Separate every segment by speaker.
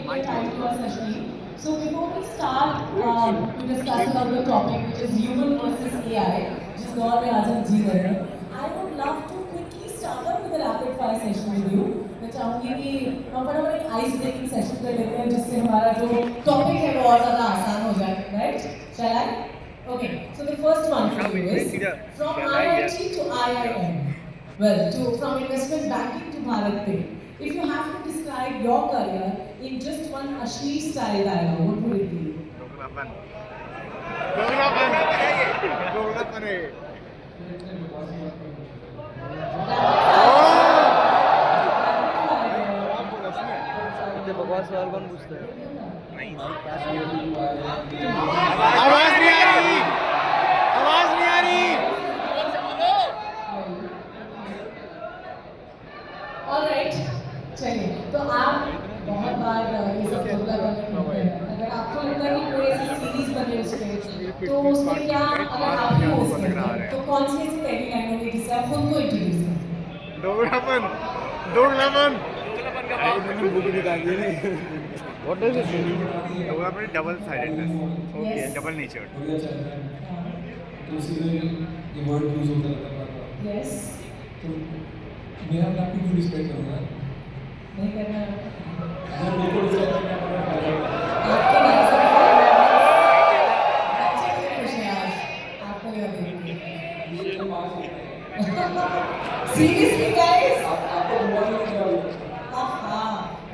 Speaker 1: your time to us, Ashmi. So before we start to discuss about the topic, which is human versus AI, जिस दौर में आज हम जी रहे हैं, I would love to quickly start off with a rapid fire session with you. मैं चाहूँगी कि हम फटाफट एक आइस ब्रेकिंग सेशन कर लेते हैं, जिससे हमारा जो टॉपिक है वो और ज़्यादा आसान हो जाए, right? Shall I? Okay. So the first one for you is from IIT to IIM. Well, from investment banking to Bharat Pay. If you have to describe your career in just one Ashmi style dialogue, what would it be?
Speaker 2: बकवास सवाल कौन पूछता है?
Speaker 3: आवाज नहीं आ रही, आवाज नहीं आ रही।
Speaker 1: Alright, चलिए तो आप बहुत बार ये सब प्रोग्राम करते हैं। अगर आपको लगता है कि कोई ऐसी सीरीज बने उस पे, तो उसमें क्या अगर आप ही होस्ट हैं, तो कौन सी ऐसी पहली लाइन होगी जिससे आप खुद को इंट्रोड्यूस करें?
Speaker 3: दोगलापन
Speaker 2: बुक निकाल दी नहीं। What does it mean?
Speaker 3: दोगलापन double sidedness, okay, double nature.
Speaker 4: तो सीधे ये वर्ड यूज होता रहता है।
Speaker 1: Yes.
Speaker 4: तो मैं अपने आप को रिस्पेक्ट करूँगा।
Speaker 1: नहीं करना।
Speaker 4: अगर मेरे को रिस्पेक्ट करना पड़ेगा।
Speaker 1: आपके लाइसेंस अच्छे से खुश हैं आज। आपको यह देखिए। Seriously guys?
Speaker 4: आपको बहुत अच्छा लगा।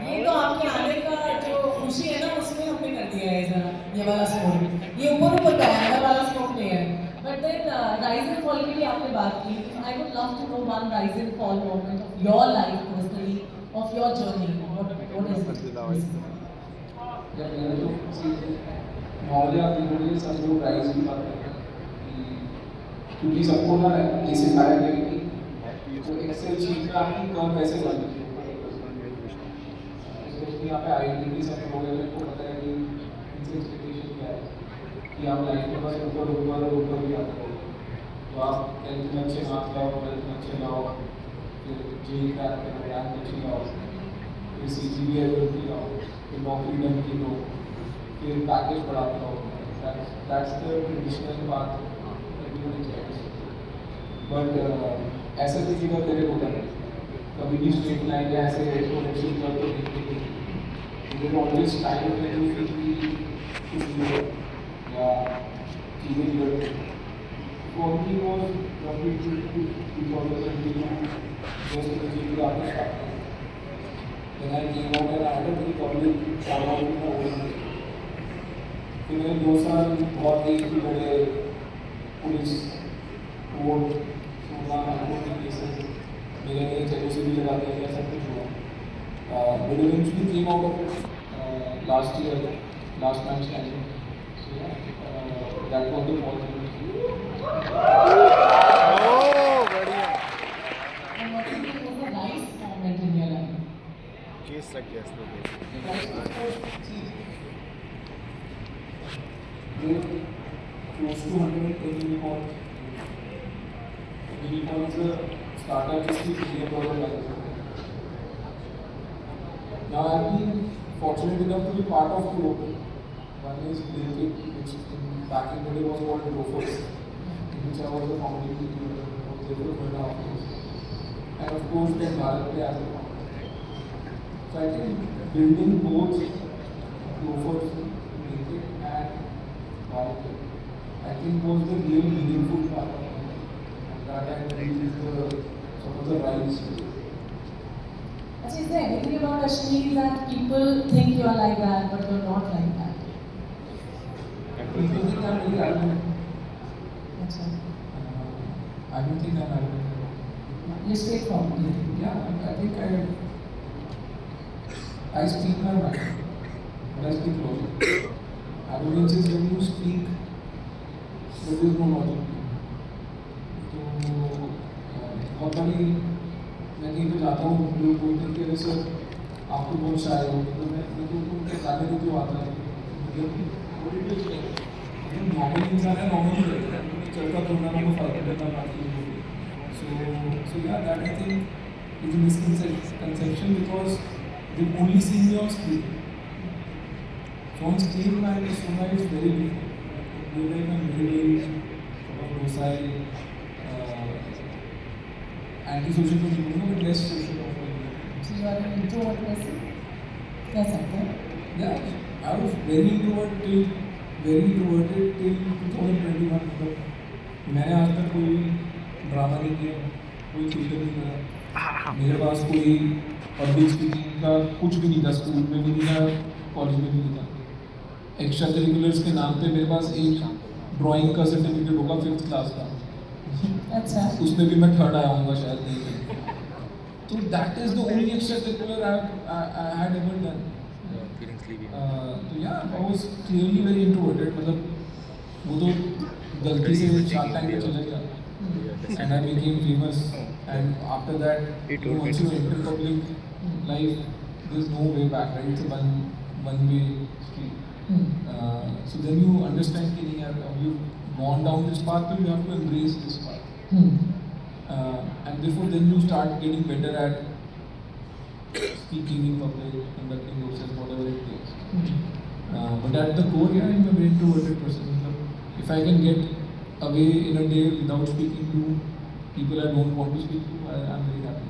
Speaker 1: ये तो आपके आने का जो खुशी है ना, उसमें हमने कर दिया है जरा ये वाला स्मोक। ये ऊपर का है, अंदर वाला स्मोक नहीं है। But then rise and fall की भी आपने बात की। I would love to know one rise and fall moment of your life personally, of your journey. What is it?
Speaker 4: जब मैंने तो नॉर्मली आप देखोगे सब लोग राइज की बात करते हैं क्योंकि सबको ना ये सिखाया गया कि तो एक्सेल शीट में आपकी कर्व कैसे बनती है। यहाँ पे आइडेंटिटी सब लोग हैं, को पता है कि इनसे एक्सपेक्टेशन क्या है कि आप लाइफ में बस ऊपर भी आते हो। तो आप 10th में अच्छे मार्क्स लाओ, 12th में अच्छे लाओ, फिर जेई क्रैक करो, रैंक अच्छी लाओ, फिर CGPA एवरेज लाओ, फिर नौकरी ढंग की लो, फिर पैकेज बढ़ाते रहो। That's the traditional path everyone aspects. But ऐसा किसी का तेरे होता नहीं, कभी भी स्ट्रेट लाइन या ऐसे एक्सपोनेंशियल कर्व तो देखते नहीं। There is always time when you feel कि कुछ नहीं या चीज़ें बिगड़ती हैं। For me was roughly 2022 just to achieve the artist factor. When I came out and I had a very public shout out to my own. फिर मैंने 2 साल बहुत ही बड़े पुलिस कोर्ट सोना कोर्ट के केसेस मेरे लिए चलो से भी लगाते हैं, सब कुछ हुआ। But eventually came out of it last year, last man standing. So yeah, that was the positive.
Speaker 3: ओह बढ़िया।
Speaker 1: And what do you think was the nice moment in your life?
Speaker 3: Case लग गया इसमें।
Speaker 4: Close to 110 unicorns. Unicorn is a startup जिसकी $1 billion लगा। Now I've been fortunate enough to be part of two. One is Blinkit, which back in the day was called Grofers, in which I was the founding leader of the Grofers. And of course then Bharat Pay as a founder. So I think building both Grofers, Blinkit and Bharat Pay, I think was the real meaningful part of it. And that I believe is the sort of the rise.
Speaker 1: Is there anything about Ashmi that people think you are like that, but you're not like that?
Speaker 4: People think I'm very arrogant.
Speaker 1: Achha.
Speaker 4: I don't think I'm arrogant.
Speaker 1: You're straightforward.
Speaker 4: Yeah, I think I speak my mind, but I speak logic. Arrogance is when you speak, there is no logic. तो बहुत बड़ी मैं कहीं पे जाता हूँ, लोग बोलते हैं कि अरे सर आपको बहुत शायर हो, तो मैं उनके गाने को क्यों आता है नॉर्मल इंसान है, नॉर्मल ही रहता है, चलता फिरना को फर्क नहीं पड़ता। So yeah, that I think is a misconception because they only see me on screen. So on screen, my persona is very different. In real life, I'm very sort of docile, anti-social to people, but less social of a
Speaker 1: So you are an introvert person? कह सकते हैं.
Speaker 4: Yeah, I was very introverted till 2021. मतलब मैंने आज तक कोई drama नहीं किया, कोई थिएटर नहीं करा. मेरे पास कोई पब्लिक स्पीकिंग का कुछ भी नहीं था, स्कूल में भी नहीं था, कॉलेज में भी नहीं था. एक्स्ट्रा करिकुलर्स के नाम पे मेरे पास एक ड्राइंग का सर्टिफिकेट होगा 5th क्लास का.
Speaker 1: अच्छा.
Speaker 4: उसमें भी मैं 3rd आया हूँगा शायद नहीं. तो that is the only extra curricular I had ever done.
Speaker 3: feeling sleepy.
Speaker 4: तो यार I was clearly very introverted. मतलब वो तो गलती से शार्क टैंक में चला गया and I became famous and after that once you enter public life there is no way back, right? It's a one way street. So then you understand कि नहीं यार, you've gone down this path, so you have to embrace this path. And therefore then you start getting better at speaking in public, conducting yourself, whatever it takes. But at the core, yeah, I'm a very introverted person. If I can get away in a day without speaking to people I don't want to speak to, I'm very happy.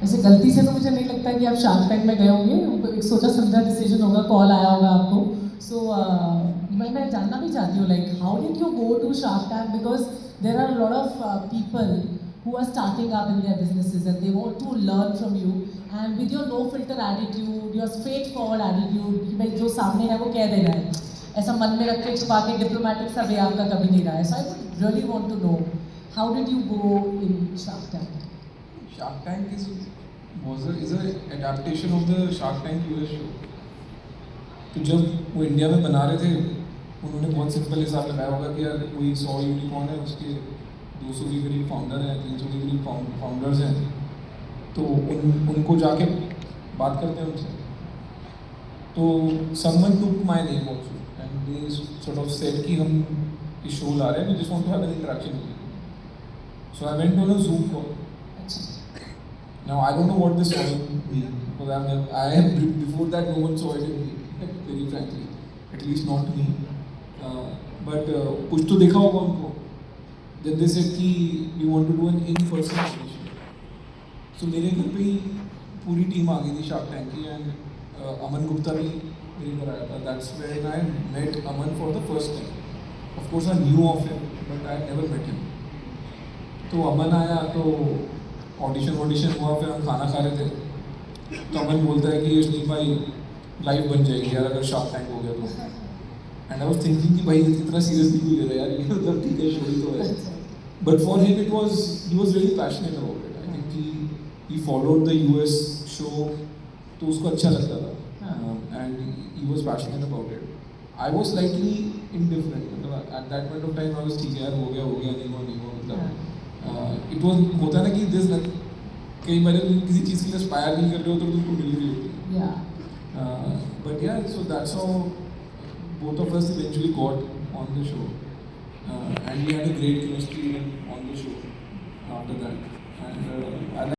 Speaker 1: ऐसे गलती से तो मुझे नहीं लगता कि आप shark tank में गए होंगे. एक सोचा समझा डिसीजन होगा, कॉल आया होगा आपको. सो मैं जानना भी चाहती हूँ, like how did you go to Shark Tank, because there are lot of people who are starting up in their businesses and they want to learn from you, and with your no filter attitude, your straightforward attitude कि भाई जो सामने है वो कह देना है, ऐसा मन में रख के छुपा के डिप्लोमेटिक सा वे आपका कभी नहीं रहा है. So I would really want to know how did you go in Shark Tank?
Speaker 4: Shark Tank is a adaptation of the Shark Tank US show. तो जब वो इंडिया में बना रहे थे, उन्होंने बहुत सिंपल हिसाब लगाया होगा कि यार कोई 100 यूनिकॉर्न है, उसके 200 के करीब फाउंडर हैं, 300 के करीब फाउंडर्स हैं, तो उनको जाके बात करते हैं उनसे. तो someone took my name also and they sort of said कि हम इस शो ला रहे हैं, we just want to have an interaction with you. So I went on a Zoom call. Now I don't know what this all means, because before that no one saw it in me, very frankly, at least not me. But कुछ तो देखा होगा उनको. Then they said कि we want to do an in-person audition. So मेरे घर पे ही पूरी टीम आ गई थी शार्क टैंक की, एंड अमन गुप्ता भी मेरे घर आया था. That's when I met Aman for the first time. Of course I knew of him, but I never met him. तो अमन आया तो ऑडिशन हुआ, फिर हम खाना खा रहे थे. तो अमन बोलता है कि यशदीप भाई लाइव बन जाएगी यार अगर शार्क टैंक हो गया तो. एंड आई वाज थिंकिंग कि भाई इतना सीरियसली क्यों ले रहा है यार, ये मतलब ठीक है, शो ही तो है. But for him he was really passionate about it. I think he followed the US show, तो उसको अच्छा लगता था, and he was passionate about it. I was slightly indifferent. मतलब at that point of time I was ठीक है यार, हो गया नहीं हुआ मतलब it was होता है ना कि this कई बार तुम किसी चीज़ के लिए aspire नहीं कर रहे हो तो तुमको मिल रही होती है.
Speaker 1: Yeah.
Speaker 4: But yeah, so that's how both of us eventually got on the show. And we had a great chemistry on the show after that. And I